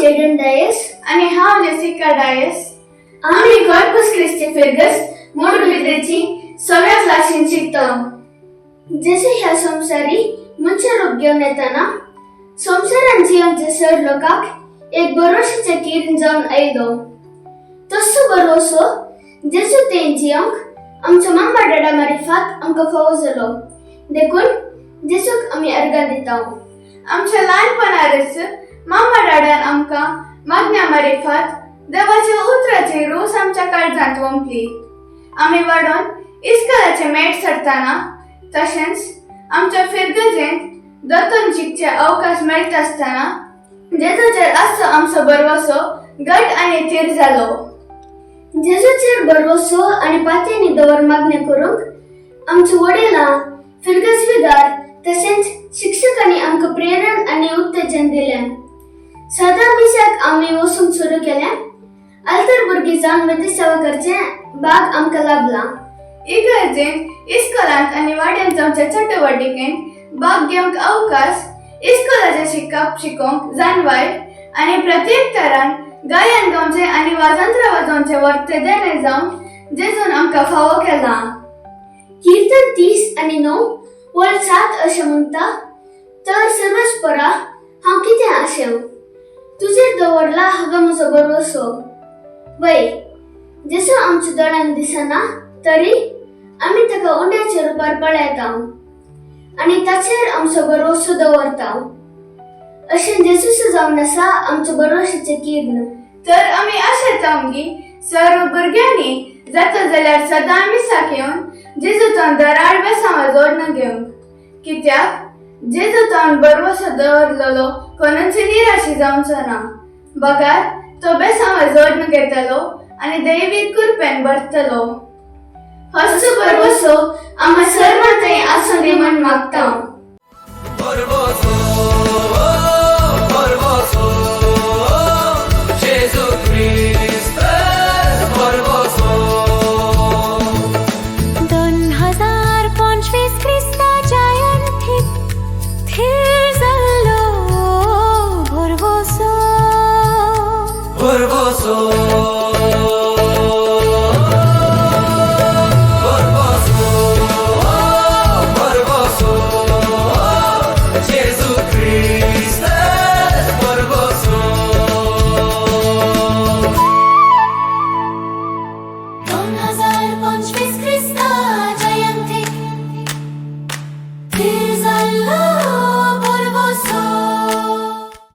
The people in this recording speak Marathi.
जेडन डायस आणि हांव जेसिका डायस. आमी कॉर्पस क्रिस्टी फिर्गस मोडबिद्रेची 6व्या क्लासीन शिकता. जेसू ह्या संवसारी मनशा रूप घेवन येताना संवसारान जियोंचे सर लोकांक एक बरोवशाचे कीर्न जावन आयलो. तसो बरोवसो जेसू तें जियोंक आमच्या मम्मा डॅडा मारिफात आमकां फावो जालो. देखून जेसूक आमी अर्गां दिता. आमच्या ल्हानपणारच मम्मा डॅडान आमकां मागण्या मारिफात देवाच्या उतराची रूस आमच्या काळजांत वंपली. आमी वाडोन इस्कॉलाचे मेळ सरताना तशेंच आमच्या फिरगजेंत दोतोन शिकचे अवकाश मेळटा आसतना जेजूचेर आसचो आमचो बरवसो घट आनी थीर जालो. जेजूचेर बरवसो आनी पातयेंनी दवर मागण्यो करूंक आमच्या वडिलां फिरगजवीदार तशेंच शिक्षकांनी आमकां प्रेरण आनी उत्तेजन दिलें. सादा मिसाक आमी वचूंक सुरू केलें. आल्तर भुरगीं जावन वेदसेवा करचें भाग आमकां लाभला. इगर्जेंत इस्कॉलांत आनी वाड्यान जावच्या चटवटिकेंत भाग घेवंक अवकाश, इस्कॉलाचें शिकोवंक जानवाय आनी प्रत्येक तरान गायन गावचें आनी वाजंत्रां वाजोवचें वर्ते देणे जावन जेजून आमकां फावो केला. कीर्तन 30 आनी 9 वळ 7 अशें म्हणटा. तर सर्वस्परा हांव कितें आशेव तुजेर दवरला हांगा म्हजो बरवसो. वय जेसू आमच्या दोळ्यांक दिसना तरी आमी ताका उंड्याच्या रुपार पळयता आनी ताचेर आमचो बरवसो दवरता. अशें जेसूस जावन आसा आमच्या बरवशाचें कीर्न. तर आमी आशेता की सर्व भुरग्यांनी जाता जाल्यार सदां मिसाक येवन जेजूतान दराड बेसांवां जोडून घेवंक. कित्याक जेजूतान बरवसो दवरलेलो कोणाची निराशी जावचो ना. बगार तो बेसांवां जोडून घेतलो आनी दैवीक कृपेन भरतलो. होच बरवसो आमी सर्वांत आसूं दी म्हण मागता.